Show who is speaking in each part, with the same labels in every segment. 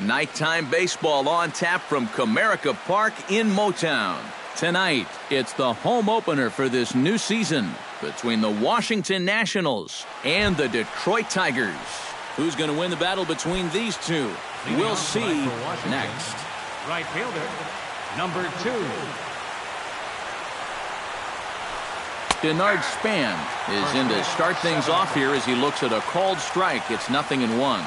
Speaker 1: Nighttime baseball on tap from Comerica Park in Motown. Tonight, it's the home opener for this new season between the Washington Nationals and the Detroit Tigers. Who's going to win the battle between these two? We'll see next.
Speaker 2: Right fielder, number 2.
Speaker 1: Denard Span is in to start things off here as he looks at a called strike. It's 0-1.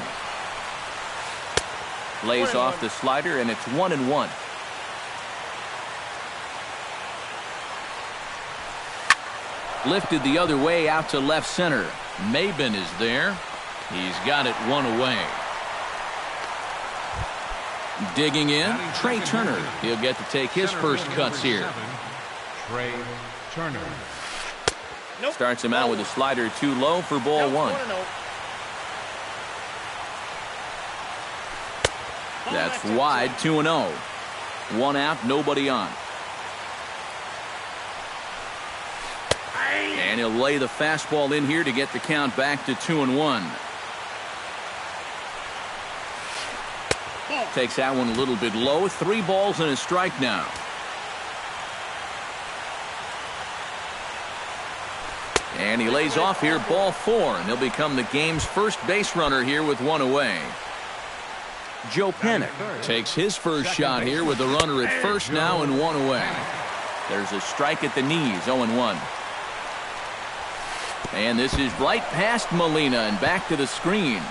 Speaker 1: Lays off the slider, and it's 1-1. Lifted the other way out to left center. Maben is there. He's got it one away. Digging in, Trey Turner. He'll get to take his first cuts here.
Speaker 2: Trey Turner.
Speaker 1: Starts him out with a slider too low for ball 1. That's wide, 2-0. 1 out, nobody on. And he'll lay the fastball in here to get the count back to 2-1. Takes that one a little bit low. 3 balls and a strike now. And he lays off here, ball 4, and he'll become the game's first base runner here with 1 away. Joe Panik takes his first shot here with the runner at first now and 1 away. There's a strike at the knees, 0-1. And this is right past Molina and back to the screen.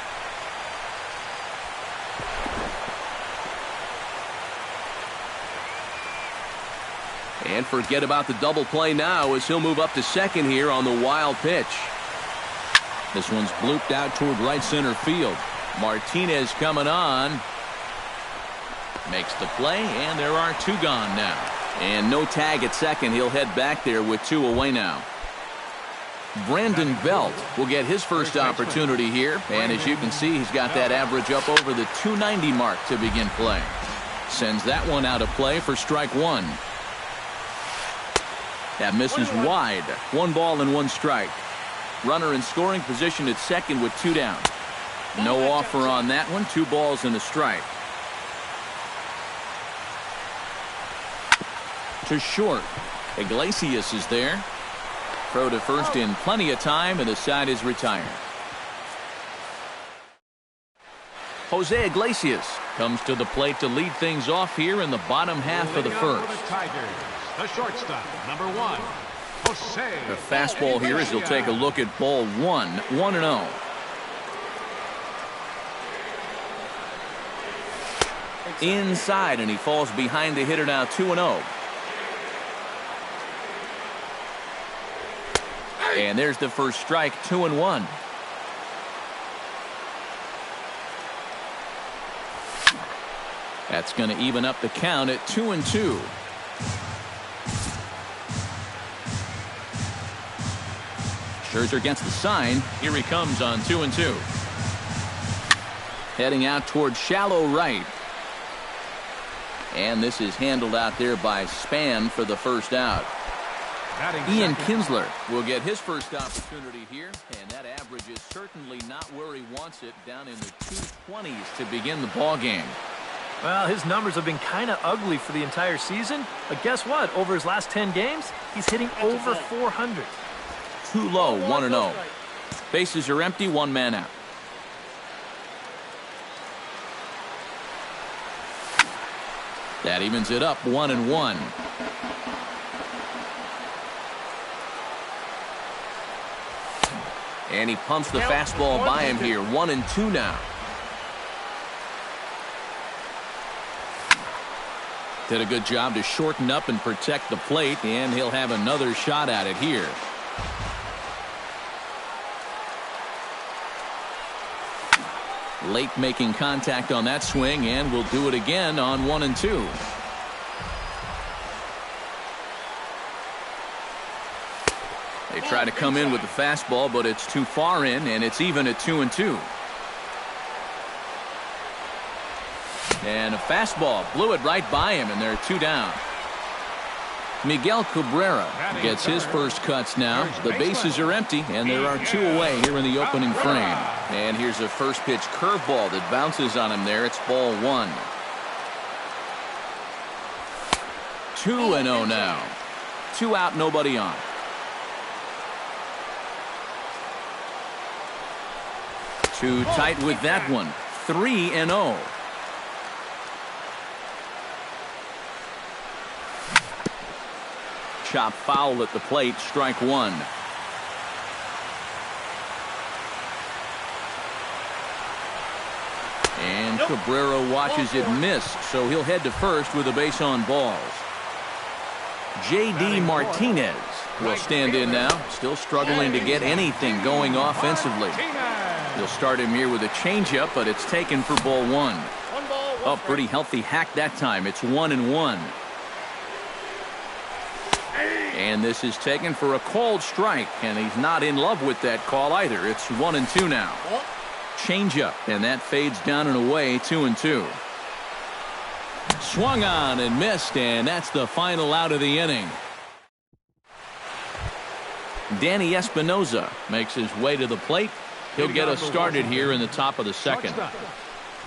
Speaker 1: And forget about the double play now as he'll move up to second here on the wild pitch. This one's blooped out toward right center field. Martinez coming on. Makes the play, and there are 2 gone now. And no tag at second. He'll head back there with 2 away now. Brandon Belt will get his first opportunity here. And as you can see, he's got that average up over the 290 mark to begin play. Sends that one out of play for strike 1. That misses wide. 1 ball and 1 strike. Runner in scoring position at second with 2 down. No offer on that one. 2 balls and a strike. To short. Iglesias is there. Throw to first in plenty of time, and the side is retired. Jose Iglesias comes to the plate to lead things off here in the bottom half of the first.
Speaker 2: The shortstop, number 1, Jose.
Speaker 1: The fastball here as he'll take a look at ball 1, 1-0. Inside, and he falls behind the hitter now, 2-0. And there's the first strike, 2-1. That's going to even up the count at 2-2. Scherzer gets the sign. Here he comes on 2-2. Heading out toward shallow right. And this is handled out there by Span for the first out. Ian Kinsler will get his first opportunity here, and that average is certainly not where he wants it, down in the 220s to begin the ball game.
Speaker 3: Well, his numbers have been kind of ugly for the entire season, but guess what? Over his last 10 games, he's hitting over 400.
Speaker 1: Too low, 1-0. Bases are empty, 1 man out. That evens it up, 1-1. And he pumps the fastball by him here. 1-2 now. Did a good job to shorten up and protect the plate, and he'll have another shot at it here. Late making contact on that swing, and will do it again on 1-2. They try to come in with the fastball, but it's too far in, and it's even at 2-2. And a fastball blew it right by him, and there are 2 down. Miguel Cabrera gets his first cuts now. The bases are empty, and there are two away here in the opening frame. And here's a first pitch curveball that bounces on him there. It's ball one. 2-0 now. 2 out, nobody on. Too tight with that one. 3-0. Chop foul at the plate, strike one. And Cabrera watches it miss, so he'll head to first with a base on balls. J.D. Martinez will stand in now, still struggling to get anything going offensively. He'll start him here with a changeup, but it's taken for ball one. Oh, pretty healthy hack that time. It's 1-1. And this is taken for a called strike, and he's not in love with that call either. It's 1-2 now. Changeup, and that fades down and away, 2-2. Swung on and missed, and that's the final out of the inning. Danny Espinoza makes his way to the plate. He'll get us started here in the top of the second.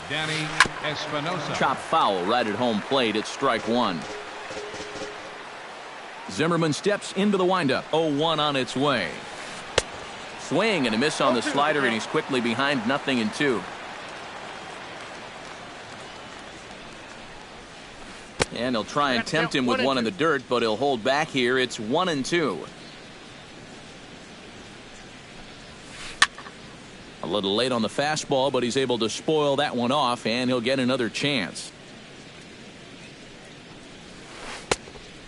Speaker 2: Danny Espinoza.
Speaker 1: Chop foul right at home plate. It's strike one. Zimmerman steps into the windup. 0-1 on its way. Swing and a miss on the slider, and he's quickly behind 0-2. And he'll try and tempt him with one in the dirt, but he'll hold back here. It's 1-2. A little late on the fastball, but he's able to spoil that one off, and he'll get another chance.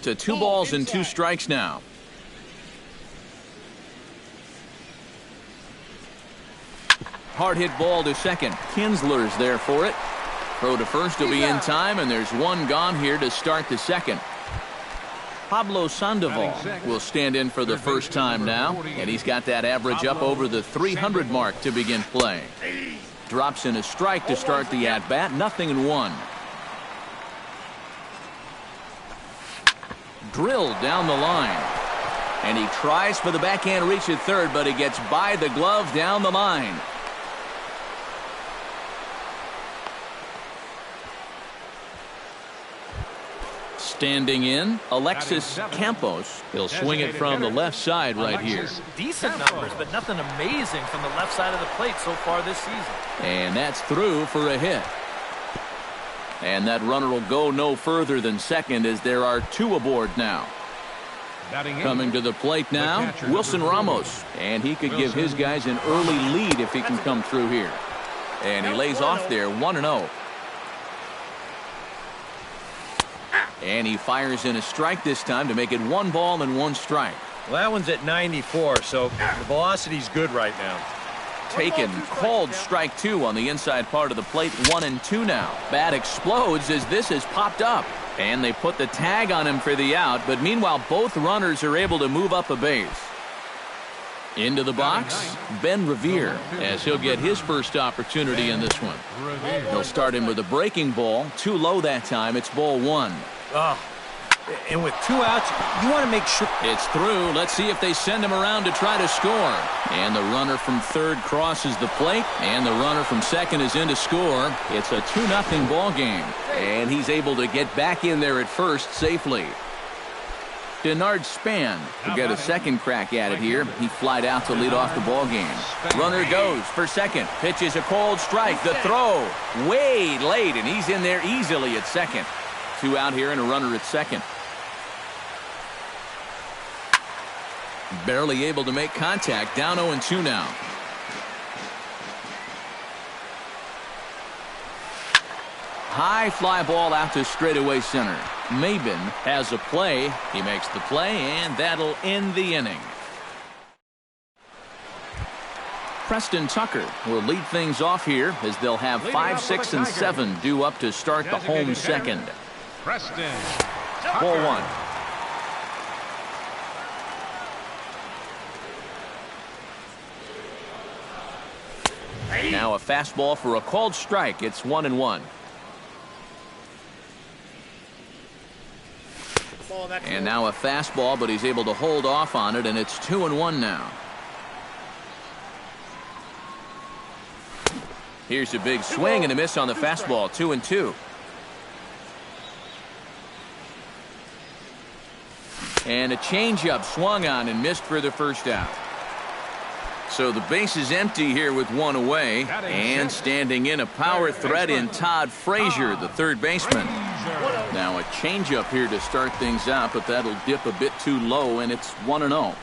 Speaker 1: To 2 balls and 2 strikes now. Hard hit ball to second. Kinsler's there for it. Throw to first will be in time, and there's one gone here to start the second. Pablo Sandoval will stand in for the first time now, and he's got that average up over the 300 mark to begin play. Drops in a strike to start the at-bat. 0-1. Drilled down the line, and he tries for the backhand reach at third, but he gets by the glove down the line. Standing in, Alexis Campos. He'll swing it from the left side right here.
Speaker 3: Decent numbers, but nothing amazing from the left side of the plate so far this season.
Speaker 1: And that's through for a hit. And that runner will go no further than second, as there are 2 aboard now. Coming to the plate now, Wilson Ramos. And he could give his guys an early lead if he can come through here. And he lays off there, 1-0. And he fires in a strike this time to make it 1 ball and 1 strike.
Speaker 4: Well, that one's at 94, so the velocity's good right now.
Speaker 1: Taken, called strike 2 on the inside part of the plate. 1-2 now. Bat explodes as this has popped up. And they put the tag on him for the out, but meanwhile both runners are able to move up a base. Into the box, Ben Revere, as he'll get his first opportunity in this one. They'll start him with a breaking ball. Too low that time. It's ball 1.
Speaker 4: Oh, and with 2 outs, you want to make sure.
Speaker 1: It's through. Let's see if they send him around to try to score. And the runner from third crosses the plate, and the runner from second is in to score. It's a 2-0 ball game, and he's able to get back in there at first safely. Denard Span will get a second crack at it here. He flied out to lead off the ball game. Runner goes for second. Pitches a cold strike. The throw way late, and he's in there easily at second. 2 out here and a runner at second. Barely able to make contact. Down 0-2 now. High fly ball out to straightaway center. Maben has a play. He makes the play, and that'll end the inning. Preston Tucker will lead things off here, as they'll have 5, 6, and 7 due up to start the home second.
Speaker 2: Preston.
Speaker 1: Ball 1. Now a fastball for a called strike. It's 1-1. And now a fastball, but he's able to hold off on it, and it's 2-1 now. Here's a big swing and a miss on the fastball, 2-2. And a changeup swung on and missed for the first out. So the base is empty here with one away, and standing in a power threat in Todd Frazier, the third baseman. Now a changeup here to start things out, but that'll dip a bit too low, and it's 1-0.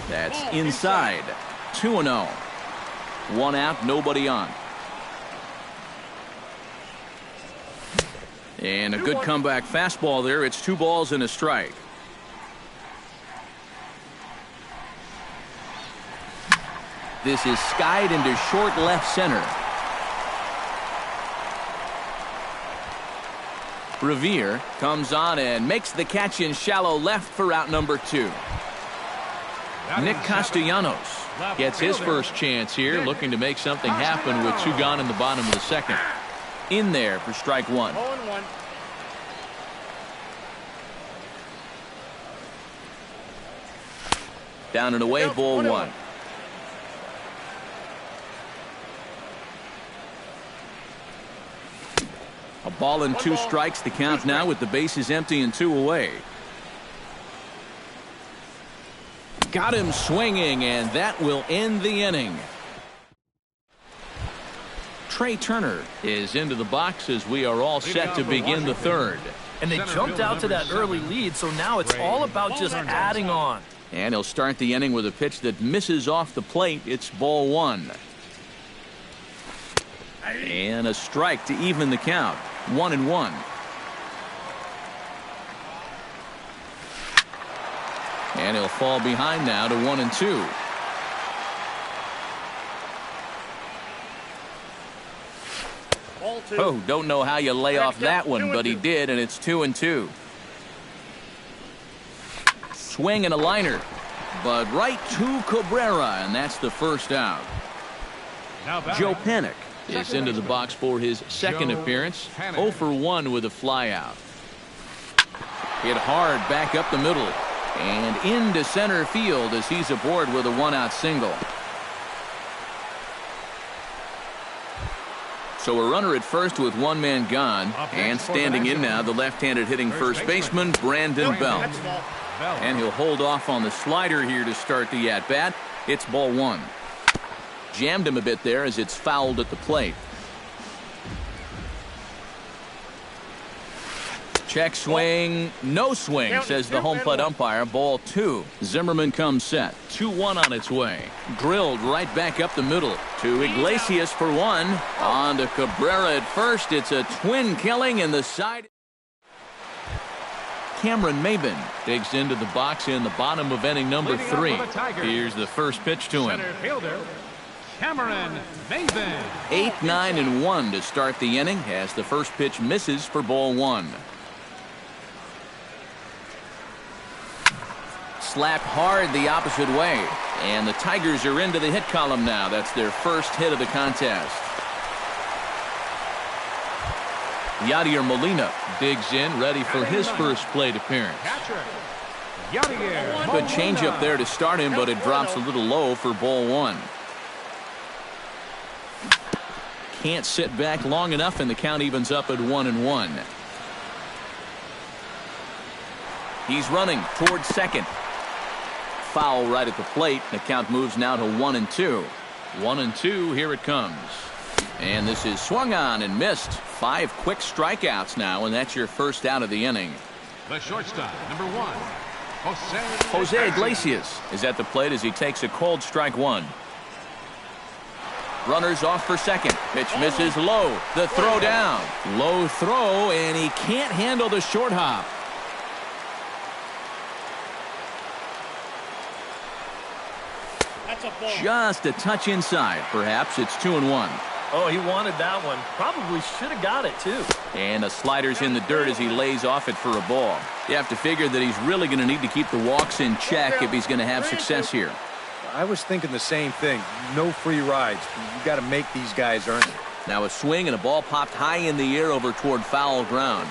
Speaker 1: That's inside. 2-0. One out, nobody on. And a good comeback fastball there. It's 2 balls and a strike. This is skied into short left center. Revere comes on and makes the catch in shallow left for out number 2. Nick Castellanos gets his first chance here, looking to make something happen with 2 gone in the bottom of the second. In there for strike 1.
Speaker 5: 0-1.
Speaker 1: Down and away, ball 1. A ball and 2 strikes, the count now with the bases empty and 2 away. Got him swinging, and that will end the inning. Trey Turner is into the box as we are all set to begin the third.
Speaker 3: And they jumped out to that early lead, so now it's all about just adding on.
Speaker 1: And he'll start the inning with a pitch that misses off the plate. It's ball 1. And a strike to even the count. 1-1. And he'll fall behind now to 1-2. Oh, don't know how you lay off that one, but he did, and it's 2-2. Swing and a liner, but right to Cabrera, and that's the first out. Joe Panik is into the box for his second appearance. 0 for 1 with a flyout. Hit hard back up the middle and into center field as he's aboard with a 1-out single. So a runner at first with 1 man gone, and standing in now the left-handed hitting first baseman Brandon Belt. And he'll hold off on the slider here to start the at-bat. It's ball 1. Jammed him a bit there as it's fouled at the plate. Check swing, no swing, says the home plate umpire. Ball 2. Zimmerman comes set. 2-1 on its way. Drilled right back up the middle to Iglesias for 1. On to Cabrera at first. It's a twin killing in the side. Cameron Maben digs into the box in the bottom of inning number 3. Here's the first pitch to him.
Speaker 2: Cameron Maben.
Speaker 1: 8, 9, and 1 to start the inning as the first pitch misses for ball 1. Slapped hard the opposite way, and the Tigers are into the hit column now. That's their first hit of the contest. Yadier Molina digs in, ready for his first plate appearance. Good changeup there to start him, but it drops a little low for ball 1. Can't sit back long enough, and the count evens up at 1-1. He's running towards second. Foul right at the plate. The count moves now to 1-2. 1-2. Here it comes. And this is swung on and missed. 5 quick strikeouts now, and that's your first out of the inning.
Speaker 2: The shortstop, number 1,
Speaker 1: Jose Iglesias is at the plate as he takes a cold strike 1. Runners off for second. Pitch misses low. The throw down. Low throw, and he can't handle the short hop. Just a touch inside. Perhaps it's 2-1.
Speaker 3: Oh, he wanted that one. Probably should have got it, too.
Speaker 1: And the slider's in the dirt as he lays off it for a ball. You have to figure that he's really going to need to keep the walks in check if he's going to have success here.
Speaker 4: I was thinking the same thing. No free rides. You got to make these guys earn it.
Speaker 1: Now a swing and a ball popped high in the air over toward foul ground.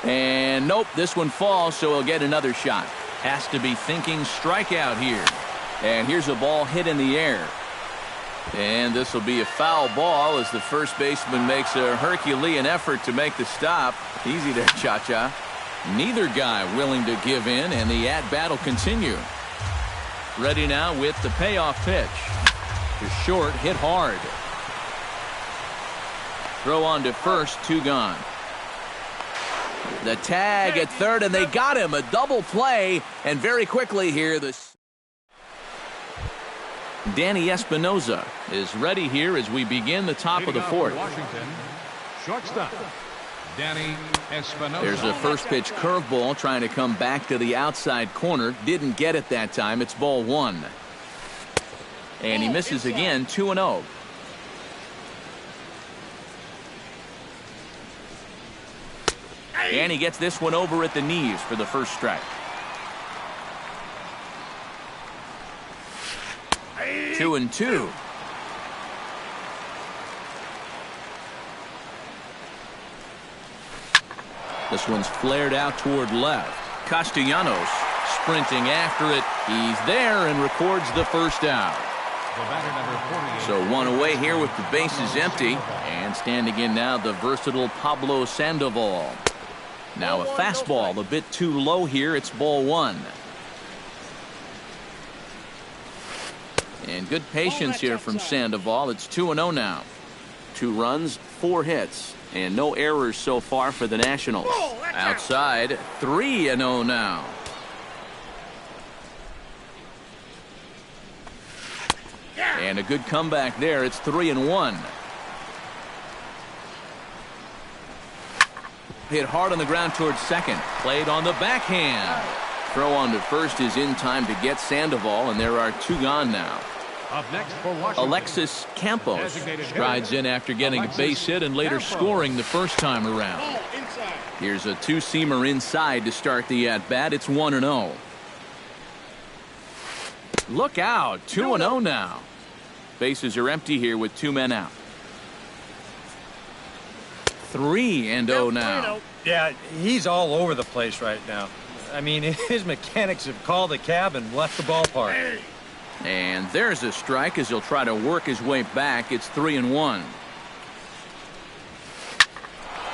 Speaker 1: And nope, this one falls, so he'll get another shot. Has to be thinking strikeout here. And here's a ball hit in the air. And this will be a foul ball as the first baseman makes a Herculean effort to make the stop. Easy there, Cha-Cha. Neither guy willing to give in, and the at-bat will continue. Ready now with the payoff pitch. To short, hit hard. Throw on to first, 2 gone. The tag at third, and they got him. A double play, and very quickly here, Danny Espinoza is ready here as we begin the top of the fourth.
Speaker 2: Washington, shortstop, Danny Espinoza.
Speaker 1: There's a first pitch curveball trying to come back to the outside corner. Didn't get it that time. It's ball 1. And he misses again, 2-0. And he gets this one over at the knees for the first strike. 2-2. This one's flared out toward left. Castellanos sprinting after it. He's there and records the first out.
Speaker 2: The batter, number 48.
Speaker 1: So one away here with the bases empty. And standing in now, the versatile Pablo Sandoval. Now a fastball a bit too low here. It's ball 1. And good patience here from Sandoval. It's 2-0 now. 2 runs, 4 hits, and no errors so far for the Nationals. Outside, 3-0 now. And a good comeback there. It's 3-1. Hit hard on the ground towards second. Played on the backhand. Throw on to first is in time to get Sandoval, and there are 2 gone now.
Speaker 2: Up next for Washington,
Speaker 1: Alexis Campos strides in after getting a base hit and later scoring the first time around. Here's a 2-seamer inside to start the at-bat. It's 1-0. Look out, 2-0 now. Bases are empty here with 2 men out. 3-0 now.
Speaker 4: Yeah, he's all over the place right now. I mean, his mechanics have called the cab and left the ballpark.
Speaker 1: And there's a strike as he'll try to work his way back. It's 3-1.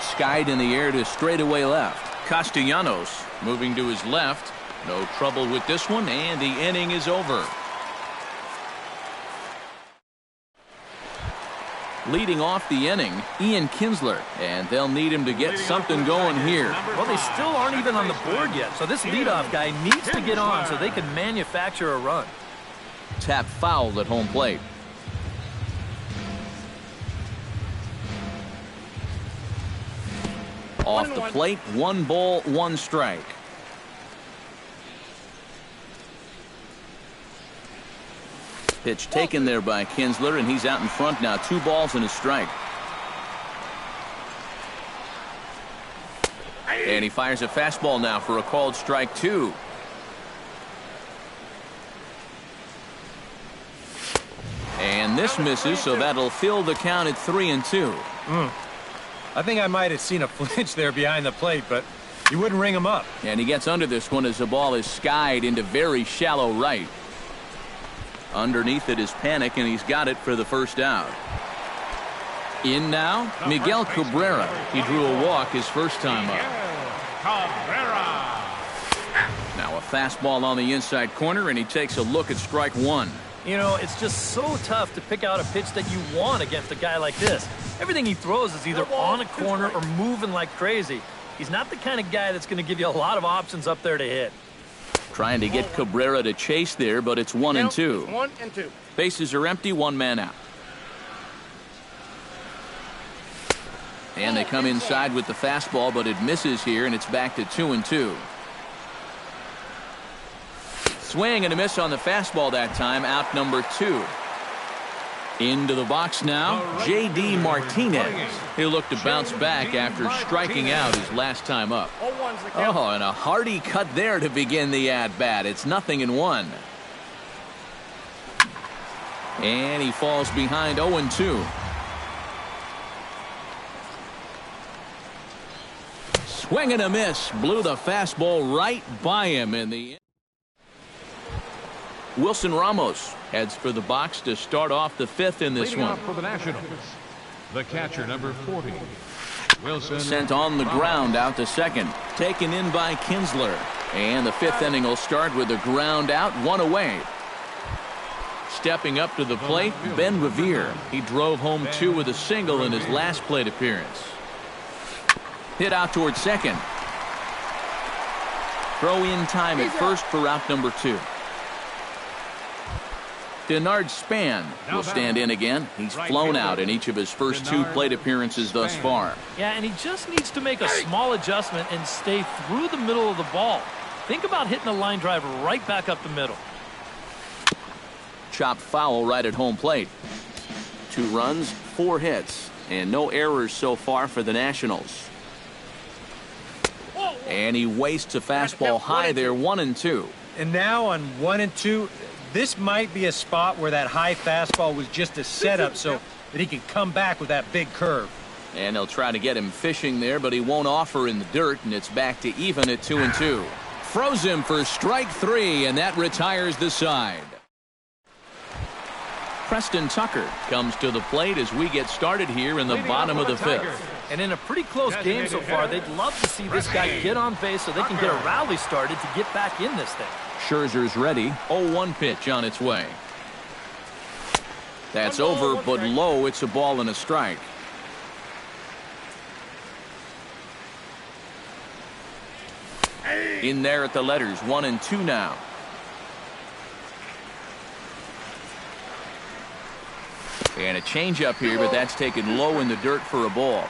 Speaker 1: Skied in the air to straightaway left. Castellanos moving to his left. No trouble with this one, and the inning is over. Leading off the inning, Ian Kinsler, and they'll need him to get something going here.
Speaker 3: Well, they still aren't even on the board yet, so this leadoff guy needs to get on so they can manufacture a run.
Speaker 1: Tap fouled at home plate. Off the plate, 1 ball, 1 strike. Pitch taken there by Kinsler, and he's out in front now. 2 balls and a strike. And he fires a fastball now for a called strike 2. And this misses, so that'll fill the count at 3-2.
Speaker 4: I think I might have seen a flinch there behind the plate, but you wouldn't ring him up.
Speaker 1: And he gets under this one as the ball is skied into very shallow right. Underneath it is Panic, and he's got it for the first out. In now, Miguel Cabrera. He drew a walk his first time up.
Speaker 2: Cabrera.
Speaker 1: Now a fastball on the inside corner, and he takes a look at strike 1.
Speaker 3: You know, it's just so tough to pick out a pitch that you want against a guy like this. Everything he throws is either on a corner or moving like crazy. He's not the kind of guy that's going to give you a lot of options up there to hit.
Speaker 1: Trying to get Cabrera to chase there, but it's 1-2.
Speaker 5: 1-2.
Speaker 1: Bases are empty, 1 man out. And they come inside with the fastball, but it misses here, and it's back to 2-2. Swing and a miss on the fastball that time. Out number 2. Into the box now, J.D. Martinez. He'll look to bounce back after striking out his last time up. Oh, and a hearty cut there to begin the at-bat. It's 0-1. And he falls behind 0-2. swing and a miss. Blew the fastball right by him in the end. Wilson Ramos heads for the box to start off the fifth in this
Speaker 2: Leading
Speaker 1: one.
Speaker 2: off for the Nationals, the catcher, number 40, Wilson
Speaker 1: Sent on the ground out to second. Taken in by Kinsler. And the fifth inning will start with a ground out, one away. Stepping up to the plate, Ben Revere. He drove home two with a single in his last plate appearance. Hit out towards second. Throw in time at first for out number 2. Denard Span will stand in again. He's flown out in each of his first 2 plate appearances thus far.
Speaker 3: Yeah, and he just needs to make a small adjustment and stay through the middle of the ball. Think about hitting a line drive right back up the middle.
Speaker 1: Chopped foul right at home plate. 2 runs, 4 hits, and no errors so far for the Nationals. And he wastes a fastball high there, 1-2.
Speaker 4: And now on 1 and 2, this might be a spot where that high fastball was just a setup so that he can come back with that big curve.
Speaker 1: And they'll try to get him fishing there, but he won't offer in the dirt, and it's back to even at 2-2. Froze him for strike 3, and that retires the side. Preston Tucker comes to the plate as we get started here in the bottom of the fifth.
Speaker 3: And in a pretty close game so far, they'd love to see this guy get on base so they can get a rally started to get back in this thing.
Speaker 1: Scherzer's ready. 0-1 pitch on its way. That's over, but low. It's a ball and a strike. In there at the letters, 1-2 now. And a changeup here, but that's taken low in the dirt for a ball.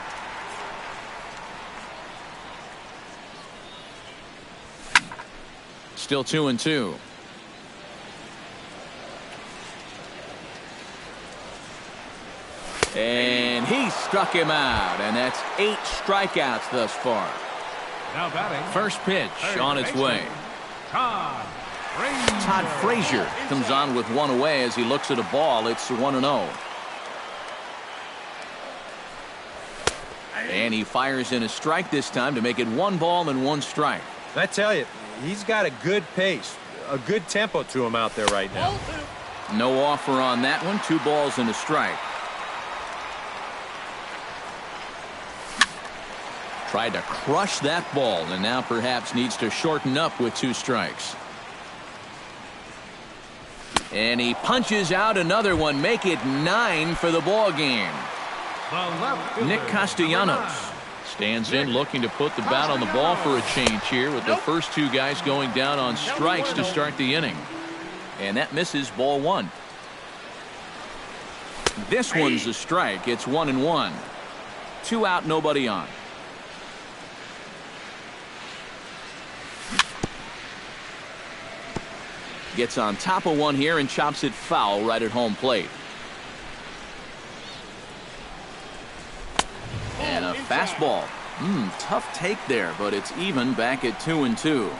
Speaker 1: Still 2-2. And he struck him out, and that's 8 strikeouts thus far.
Speaker 2: now batting.
Speaker 1: First pitch on its way. Todd Frazier comes on with 1 away as he looks at a ball. It's 1-0. And he fires in a strike this time to make it 1 ball and 1 strike.
Speaker 4: I tell you, he's got a good pace, a good tempo to him out there right now.
Speaker 1: No offer on that one. 2 balls and a strike. Tried to crush that ball and now perhaps needs to shorten up with 2 strikes. And he punches out another one. Make it 9 for the ball game. Nick Castellanos stands in looking to put the bat on the ball for a change here with the first 2 guys going down on strikes to start the inning. And that misses, ball 1. This one's a strike. It's 1-1. 2 out, nobody on. Gets on top of one here and chops it foul right at home plate. And a fastball. Tough take there, but it's even back at 2-2.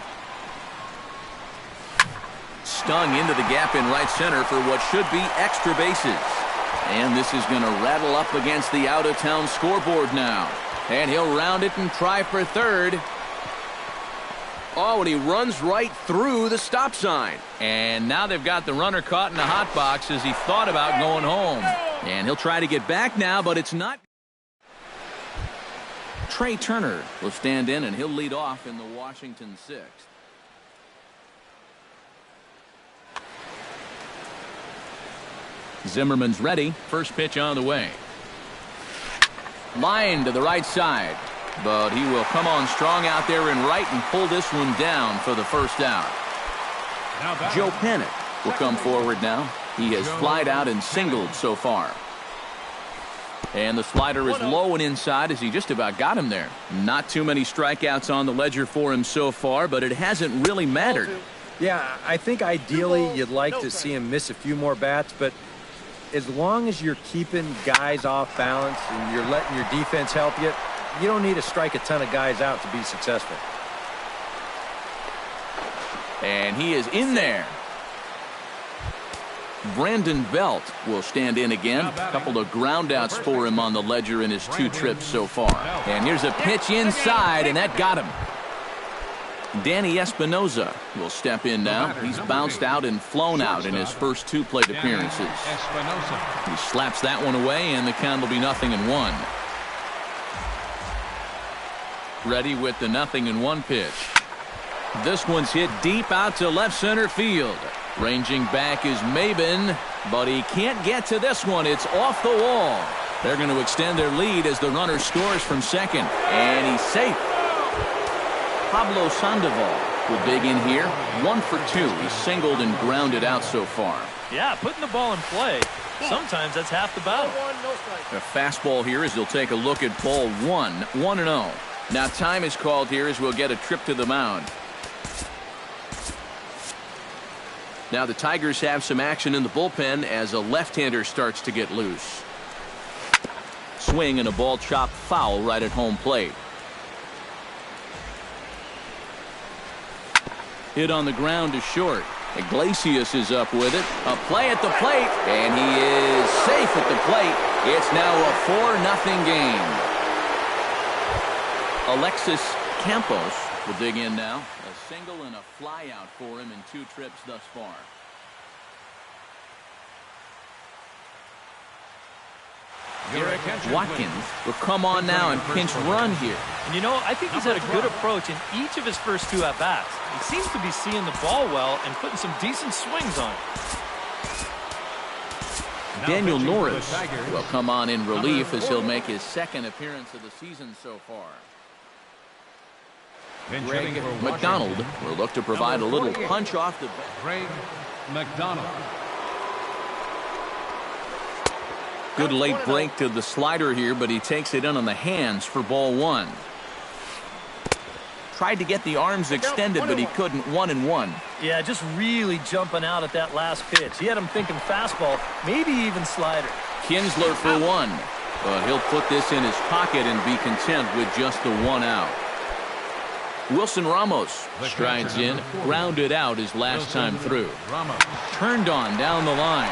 Speaker 1: Stung into the gap in right center for what should be extra bases. And this is going to rattle up against the out-of-town scoreboard now. And he'll round it and try for third. Oh, and he runs right through the stop sign. And now they've got the runner caught in the hot box as he thought about going home. And he'll try to get back now, but it's not. Trey Turner will stand in, and he'll lead off in the Washington 6th. Zimmerman's ready. First pitch on the way. Line to the right side. But he will come on strong out there in right and pull this one down for the first out. Joe Pennant will come forward now. He has flied out and singled so far. And the slider is low and inside as he just about got him there. Not too many strikeouts on the ledger for him so far, but it hasn't really mattered.
Speaker 4: Yeah, I think ideally you'd like to see him miss a few more bats, but as long as you're keeping guys off balance and you're letting your defense help you, you don't need to strike a ton of guys out to be successful.
Speaker 1: And he is in there. Brandon Belt will stand in again. A couple of groundouts for him on the ledger in his 2 trips so far. And here's a pitch inside, and that got him. Danny Espinoza will step in now. He's bounced out and flown out in his first 2 plate appearances. He slaps that one away, and the count will be 0-1. Ready with the 0-1 pitch. This one's hit deep out to left center field. Ranging back is Maben, but he can't get to this one. It's off the wall. They're going to extend their lead as the runner scores from second. And he's safe. Pablo Sandoval will dig in here. 1 for 2. He's singled and grounded out so far.
Speaker 3: Yeah, putting the ball in play. Sometimes that's half the battle.
Speaker 1: A fastball here as he'll take a look at ball 1. 1-0. Now time is called here as we'll get a trip to the mound. Now the Tigers have some action in the bullpen as a left-hander starts to get loose. Swing and a ball chopped foul right at home plate. Hit on the ground to short. Iglesias is up with it. A play at the plate, and he is safe at the plate. It's now a 4-0 game. Alexis Campos will dig in now. A single and a fly out for him in 2 trips thus far. Watkins will come on now and pinch run here.
Speaker 3: And you know, I think he's had a good approach in each of his first 2 at-bats. He seems to be seeing the ball well and putting some decent swings on it.
Speaker 1: Daniel Norris will come on in relief as he'll make his 2nd appearance of the season so far. Greg McDonald will look to provide a little punch off the bat.
Speaker 2: Greg McDonald.
Speaker 1: Good late break to the slider here, but he takes it in on the hands for ball 1. Tried to get the arms extended, but he couldn't. 1-1.
Speaker 3: Yeah, just really jumping out at that last pitch. He had him thinking fastball, maybe even slider.
Speaker 1: Kinsler for 1. But he'll put this in his pocket and be content with just the 1 out. Wilson Ramos strides in, grounded out his last time through. Turned on down the line.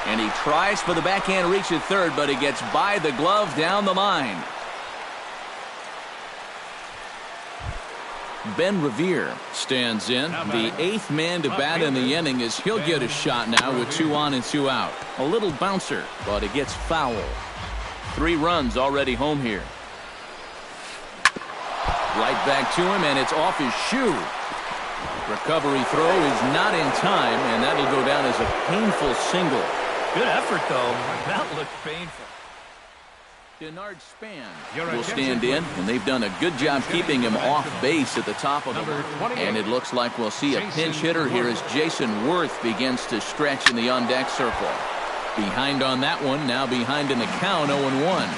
Speaker 1: And he tries for the backhand reach at third, but he gets by the glove down the line. Ben Revere stands in. The 8th man to bat in the inning as he'll get a shot now with 2 on and 2 out. A little bouncer, but it gets foul. 3 runs already home here. Right back to him, and it's off his shoe. Recovery throw is not in time, and that'll go down as a painful single.
Speaker 3: Good effort, though. That looked painful.
Speaker 1: Denard Span will stand in, and they've done a good job keeping him off base at the top of the line. And it looks like we'll see a pinch hitter here as Jason Worth begins to stretch in the on-deck circle. Behind on that one, now behind in the count, 0-1.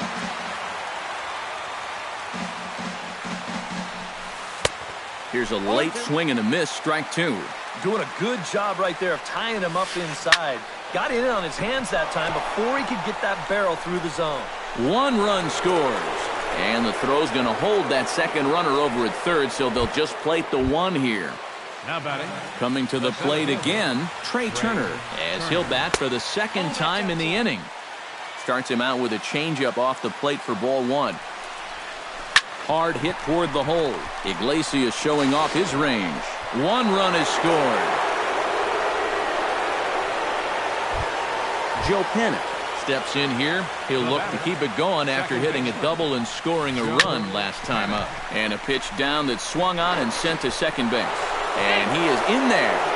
Speaker 1: Here's a late swing and a miss, strike 2.
Speaker 3: Doing a good job right there of tying him up inside. Got in on his hands that time before he could get that barrel through the zone.
Speaker 1: 1 run scores. And the throw's going to hold that second runner over at third, so they'll just plate the 1 here.
Speaker 2: Now batting.
Speaker 1: Coming to the plate again, Trey Turner, as he'll bat for the 2nd time in the inning. Starts him out with a changeup off the plate for ball 1. Hard hit toward the hole. Iglesias showing off his range. 1 run is scored. Joe Pennant steps in here. He'll look to keep it going after hitting a double and scoring a run last time up. And a pitch down that swung on and sent to second base. And he is in there.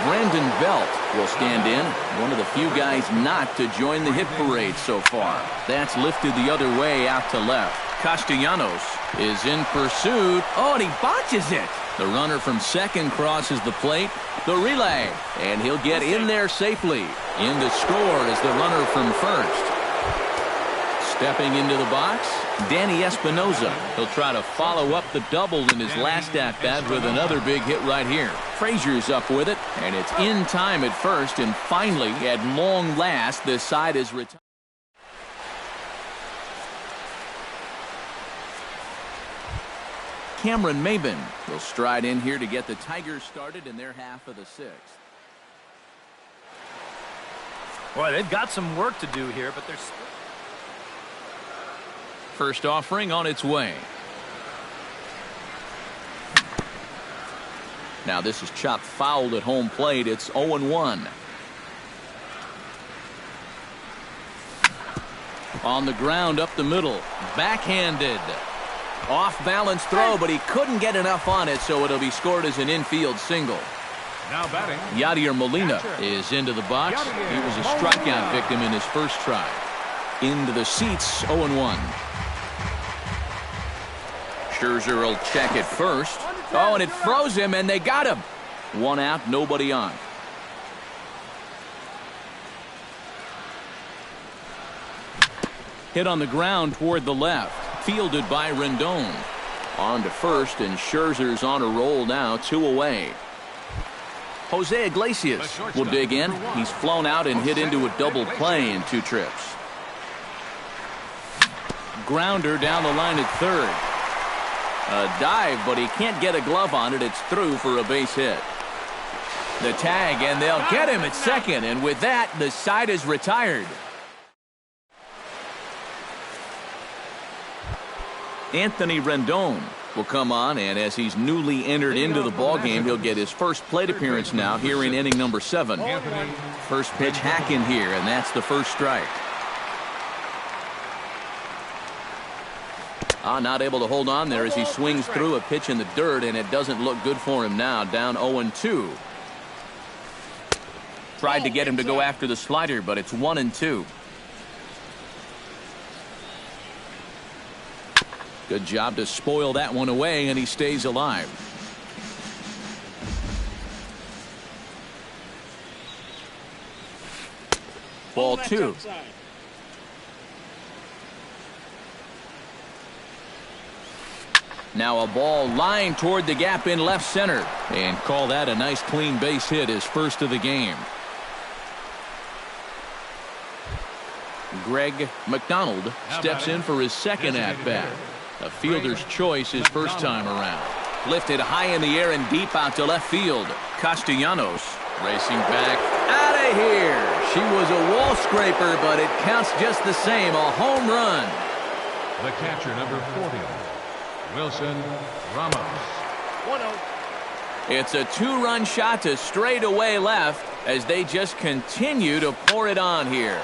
Speaker 1: Brandon Belt will stand in. One of the few guys not to join the hit parade so far. That's lifted the other way out to left. Castellanos is in pursuit. Oh, and he botches it. The runner from second crosses the plate. The relay. And he'll get in there safely. In to score is the runner from first. Stepping into the box, Danny Espinoza. He'll try to follow up the double in his last at-bat with another big hit right here. Frazier's up with it, and it's in time at first, and finally, at long last, this side is retired. Cameron Maben will stride in here to get the Tigers started in their half of the sixth.
Speaker 3: Boy, they've got some work to do here, but they're...
Speaker 1: First offering on its way. Now this is chopped fouled at home plate. It's 0-1. On the ground up the middle. Backhanded. Off balance throw, but he couldn't get enough on it, so it'll be scored as an infield single.
Speaker 2: Now batting,
Speaker 1: Yadier Molina
Speaker 2: catcher.
Speaker 1: is into the box.
Speaker 2: Yadier
Speaker 1: He was a strikeout victim in his first try. Into the seats, 0-1. Scherzer will check it first. Oh, and it froze him, and they got him. One out, nobody on. Hit on the ground toward the left. Fielded by Rendon. On to first, and Scherzer's on a roll now, 2 away. Jose Iglesias will dig in. He's flown out and hit into a double play in 2 trips. Grounder down the line at third. A dive, but he can't get a glove on it. It's through for a base hit. The tag, and they'll get him at second, and with that, the side is retired. Anthony Rendon will come on, and as he's newly entered into the ballgame, he'll get his first plate appearance now here in inning number 7. First pitch hacking here, and that's the first strike. Not able to hold on there as he swings through a pitch in the dirt, and it doesn't look good for him now. Down 0-2. Tried to get him to go after the slider, but it's 1-2. Good job to spoil that one away, and he stays alive. Ball 2. Now a ball lined toward the gap in left center, and call that a nice clean base hit, his first of the game. Greg McDonald steps in for his second at-bat. A fielder's choice his first time around. Lifted high in the air and deep out to left field. Castellanos racing back out of here. She was a wall scraper, but it counts just the same. A home run.
Speaker 2: the catcher, number 40, Wilson Ramos.
Speaker 3: 1-0.
Speaker 1: It's a 2-run shot to straightaway left as they just continue to pour it on here.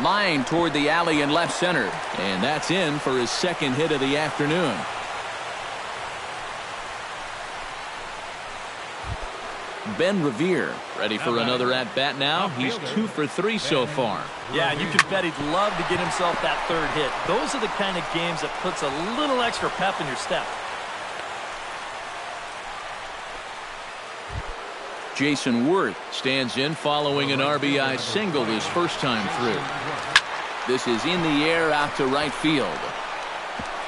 Speaker 1: Line toward the alley in left center, and that's in for his second hit of the afternoon. Ben Revere ready for another at-bat now. He's 2 for 3 so far.
Speaker 3: Yeah, you can bet he'd love to get himself that third hit. Those are the kind of games that puts a little extra pep in your step.
Speaker 1: Jason Worth stands in following an RBI single his first time through. This is in the air out to right field.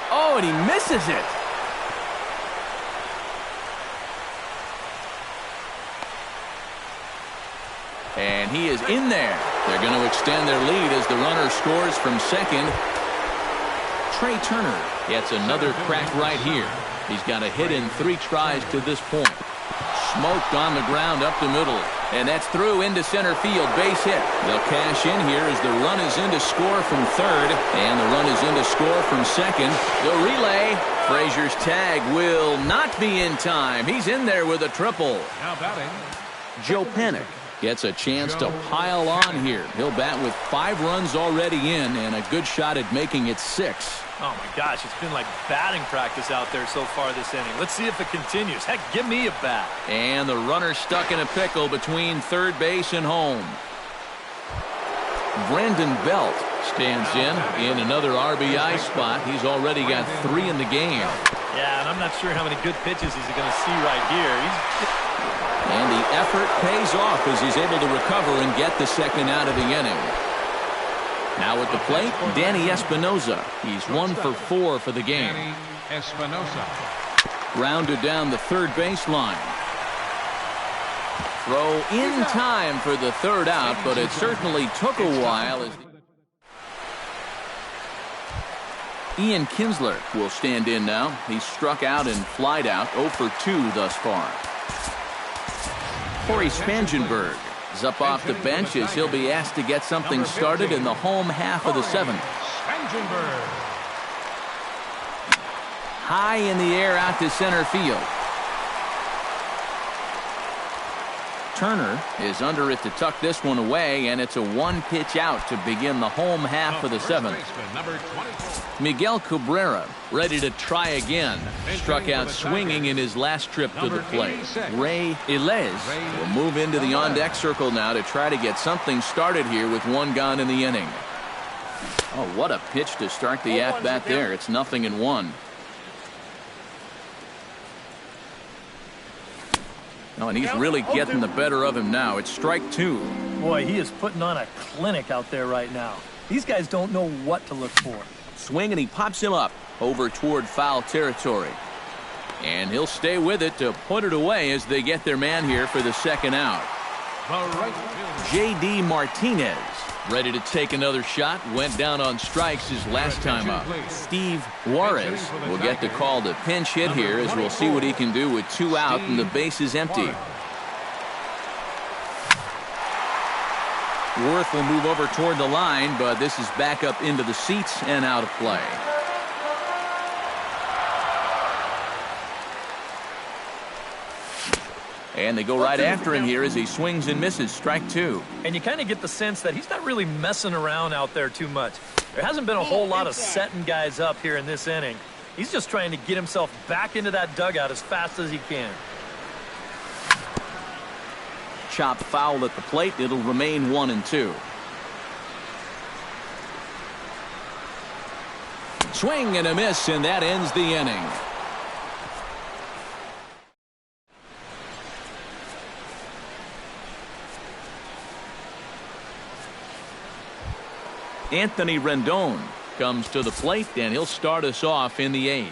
Speaker 1: Oh, and he misses it. And he is in there. They're going to extend their lead as the runner scores from second. Trey Turner gets another crack right here. He's got a hit in 3 tries to this point. Smoked on the ground up the middle. And that's through into center field. Base hit. They'll cash in here as the run is in to score from third. And the run is in to score from second. The relay. Frazier's tag will not be in time. He's in there with a triple.
Speaker 2: Now batting,
Speaker 1: Joe Panik gets a chance to pile on here. He'll bat with 5 runs already in and a good shot at making it 6.
Speaker 3: Oh my gosh, it's been like batting practice out there so far this inning. Let's see if it continues. Heck, give me a bat.
Speaker 1: And the runner stuck in a pickle between third base and home. Brandon Belt stands in another RBI spot. He's already got 3 in the game.
Speaker 3: Yeah, and I'm not sure how many good pitches he's going to see right here.
Speaker 1: And the effort pays off as he's able to recover and get the second out of the inning. Now at the plate, Danny Espinosa. He's 1 for 4 for the game.
Speaker 2: Danny Espinosa.
Speaker 1: Grounded down the third baseline. Throw in time for the third out, but it certainly took a while. Ian Kinsler will stand in now. He's struck out and flied out, 0 for 2 thus far. Corey Spangenberg is up off the bench as he'll be asked to get something started in the home half of the 7th. High in the air out to center field. Turner is under it to tuck this one away, and it's a 1-pitch out to begin the home half of the 7th. Miguel Cabrera ready to try again. Struck out swinging in his last trip to the plate. Ray Ilez will move into the on-deck circle now to try to get something started here with 1 gone in the inning. Oh, what a pitch to start the at-bat there. It's 0-1. Oh, and he's really getting the better of him now. It's strike 2.
Speaker 3: Boy, he is putting on a clinic out there right now. These guys don't know what to look for.
Speaker 1: Swing, and he pops him up over toward foul territory. And he'll stay with it to put it away as they get their man here for the 2nd out. J.D. Martinez ready to take another shot. Went down on strikes his last time up. Steve Juarez will get the call to pinch hit here as we'll see what he can do with 2 out and the base is empty. Worth will move over toward the line, but this is back up into the seats and out of play. And they go right after him here as he swings and misses. Strike 2.
Speaker 3: And you kind of get the sense that he's not really messing around out there too much. There hasn't been a whole lot of setting guys up here in this inning. He's just trying to get himself back into that dugout as fast as he can.
Speaker 1: Chopped foul at the plate. It'll remain 1-2. Swing and a miss, and that ends the inning. Anthony Rendon comes to the plate, and he'll start us off in the 8th.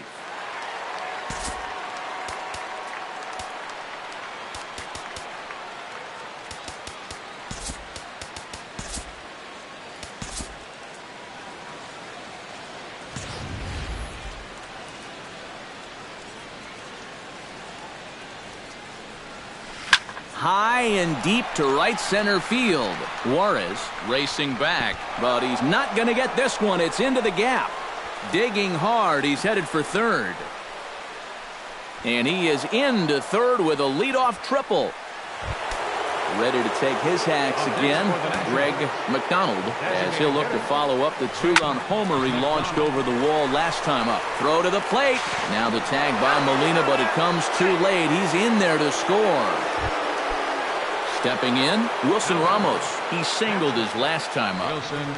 Speaker 1: High and deep to right center field. Juarez racing back, but he's not going to get this one. It's into the gap. Digging hard. He's headed for 3rd. And he is into 3rd with a leadoff triple. Ready to take his hacks again, Greg McDonald, as he'll look to follow up the 2-run homer he launched over the wall last time up. Throw to the plate. Now the tag by Molina, but it comes too late. He's in there to score. Stepping in, Wilson Ramos. He singled his last time up.
Speaker 2: Wilson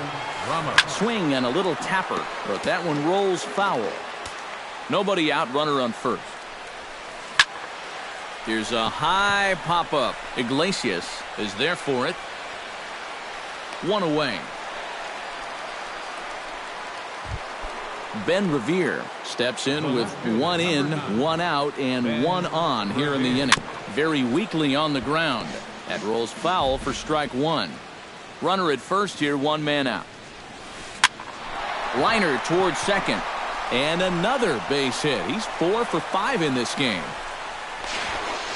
Speaker 2: Ramos.
Speaker 1: Swing and a little tapper, but that one rolls foul. Nobody out, runner on 1st. Here's a high pop-up. Iglesias is there for it. 1 away. Ben Revere steps in with 1 in, 1 out, and 1 on here in the inning. Very weakly on the ground. That rolls foul for strike 1. Runner at 1st here, 1 man out. Liner towards 2nd. And another base hit. He's 4 for 5 in this game.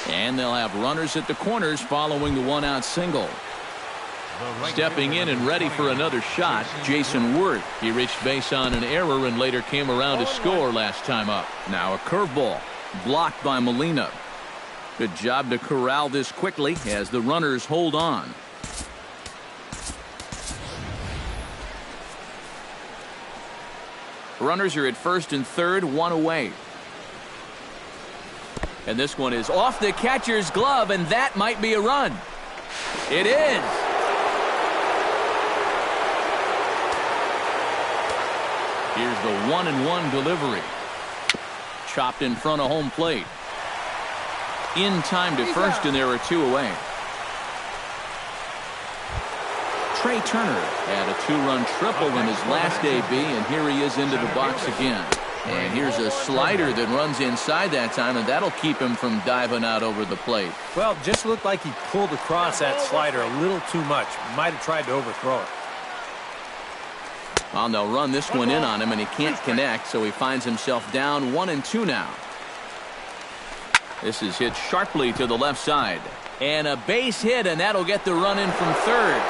Speaker 1: And they'll have runners at the corners following the 1-out single. Stepping in and ready for another shot, Jason Worth. He reached base on an error and later came around to score last time up. Now a curveball blocked by Molina. Good job to corral this quickly as the runners hold on. Runners are at 1st and 3rd, 1 away. And this one is off the catcher's glove, and that might be a run. It is. Here's the 1-1 delivery. Chopped in front of home plate. In time to 1st, and there are 2 away. Trey Turner had a 2-run triple in his last AB, and here he is into the box again. And here's a slider that runs inside that time, and that'll keep him from diving out over the plate.
Speaker 4: Well, just looked like he pulled across that slider a little too much. Might have tried to overthrow it.
Speaker 1: Well, they'll run this one in on him, and he can't connect, so he finds himself down 1-2 now. This is hit sharply to the left side. And a base hit, and that'll get the run in from third.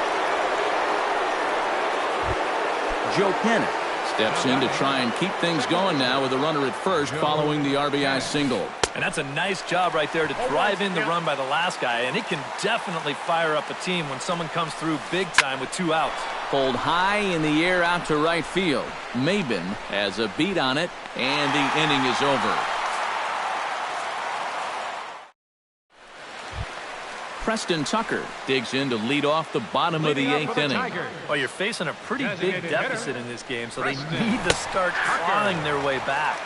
Speaker 1: Joe Pennant steps in to try and keep things going now with a runner at first following the RBI single.
Speaker 3: And that's a nice job right there to drive in the run by the last guy, and it can definitely fire up a team when someone comes through big time with 2 outs.
Speaker 1: Pulled high in the air out to right field. Maben has a beat on it, and the inning is over. Preston Tucker digs in to lead off the bottom of the 8th inning.
Speaker 3: Well, you're facing a pretty big deficit in this game, so they need to start clawing their way back.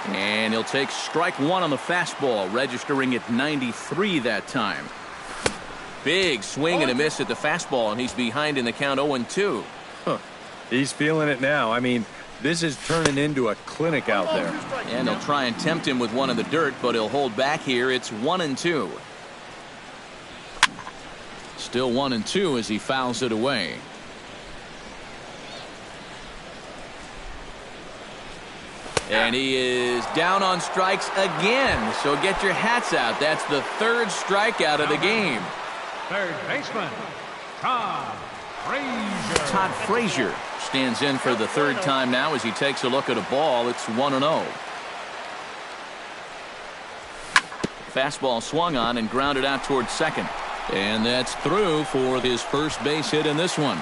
Speaker 1: And he'll take strike 1 on the fastball, registering at 93 that time. Big swing and a miss at the fastball, and he's behind in the count 0-2.
Speaker 4: He's feeling it now. I mean, this is turning into a clinic out there.
Speaker 1: And they'll try and tempt him with one in the dirt, but he'll hold back here. It's 1-2. Still 1-2 as he fouls it away. And he is down on strikes again. So get your hats out. That's the 3rd strikeout of the game.
Speaker 2: Third baseman, Todd Frazier.
Speaker 1: Todd Frazier stands in for the 3rd time now as he takes a look at a ball. It's 1-0. Fastball swung on and grounded out towards second. And that's through for his first base hit in this one.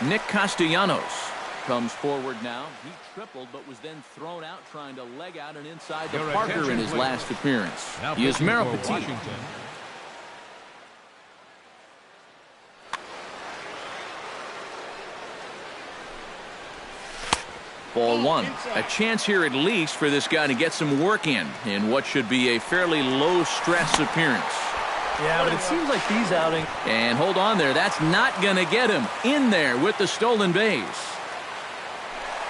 Speaker 1: Nick Castellanos comes forward now. He tripled but was then thrown out trying to leg out and inside the Parker in his last appearance. He is Merrill-Petit. Ball 1. A chance here at least for this guy to get some work in what should be a fairly low-stress appearance.
Speaker 3: Yeah, but it seems like these outings.
Speaker 1: And hold on there. That's not going to get him in there with the stolen base.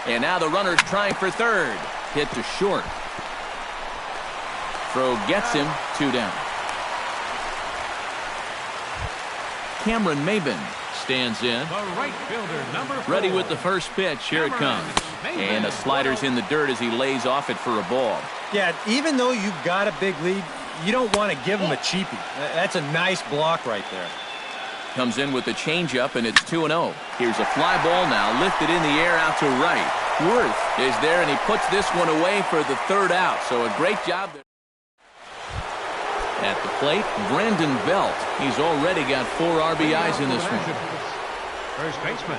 Speaker 1: And now the runner's trying for third. Hit to short. Throw gets him. 2 down. Cameron Maben stands in.
Speaker 2: The right fielder, number 4.
Speaker 1: Ready with the first pitch. Here it comes. And a slider's in the dirt as he lays off it for a ball.
Speaker 4: Yeah, even though you've got a big lead, you don't want to give him a cheapie. That's a nice block right there.
Speaker 1: Comes in with the changeup, and it's 2-0. Here's a fly ball now, lifted in the air out to right. Worth is there, and he puts this one away for the 3rd out. So a great job there. At the plate, Brandon Belt. He's already got 4 RBIs in this one.
Speaker 2: First baseman,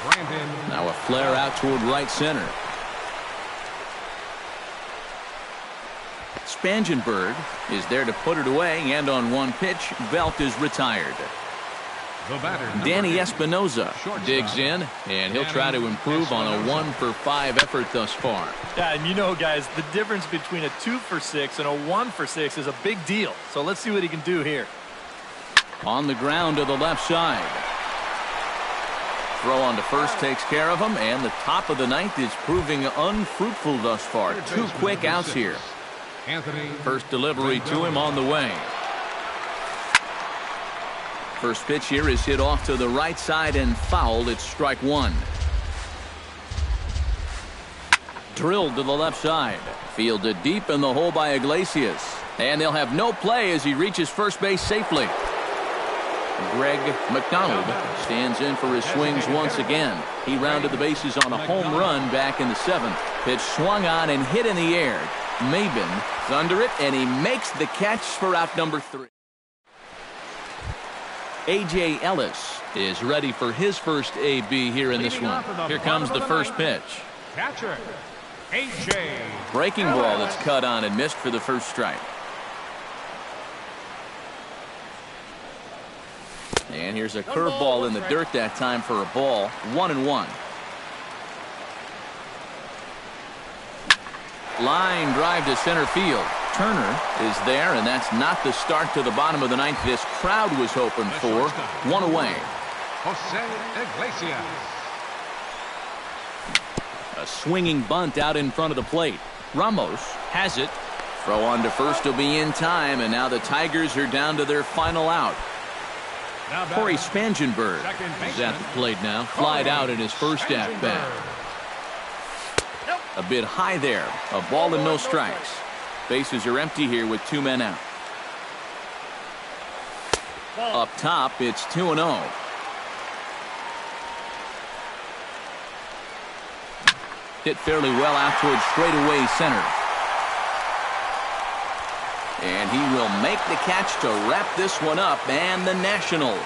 Speaker 2: Brandon.
Speaker 1: Now a flare out toward right center. Spangenberg is there to put it away, and on 1 pitch, Belt is retired.
Speaker 2: The batter,
Speaker 1: Danny Espinoza digs in, and he'll try to improve on a 1-for-5 effort thus far.
Speaker 3: Yeah, and you know, guys, the difference between a 2-for-6 and a 1-for-6 is a big deal. So let's see what he can do here. On the ground to the left side. Throw on to first takes care of him, and the top of the 9th is proving unfruitful thus far. 2 quick outs here. First delivery to him on the way. First pitch here is hit off to the right side and fouled. It's strike 1. Drilled to the left side. Fielded deep in the hole by Iglesias. And they'll have no play as he reaches first base safely. Greg McDonald stands in for his swings once again. He rounded the bases on a home run back in the 7th. Pitch swung on and hit in the air. Maben is under it, and he makes the catch for out number 3. A.J. Ellis is ready for his first AB here in this one. Here comes the first pitch.
Speaker 2: Catcher, A.J.
Speaker 1: Breaking ball that's cut on and missed for the first strike. And here's a curveball in the dirt that time for a ball. 1-1. Line drive to center field. Turner is there, and that's not the start to the bottom of the 9th this crowd was hoping for. 1 away.
Speaker 2: Jose Iglesias.
Speaker 1: A swinging bunt out in front of the plate. Ramos has it. Throw on to first will be in time, and now the Tigers are down to their final out. Corey Spangenberg is at the plate now. Flied out in his first at-bat. A bit high there. A ball and no strikes. Bases are empty here with 2 men out. Up top, it's 2-0. Hit fairly well out towards straightaway center. And he will make the catch to wrap this one up, and the Nationals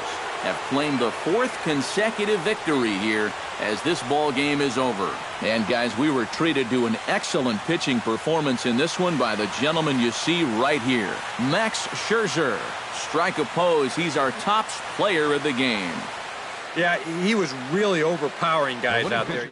Speaker 1: have claimed the 4th consecutive victory here as this ball game is over. And guys, we were treated to an excellent pitching performance in this one by the gentleman you see right here, Max Scherzer. Strike oppose, he's our top player of the game.
Speaker 4: Yeah, he was really overpowering guys out there.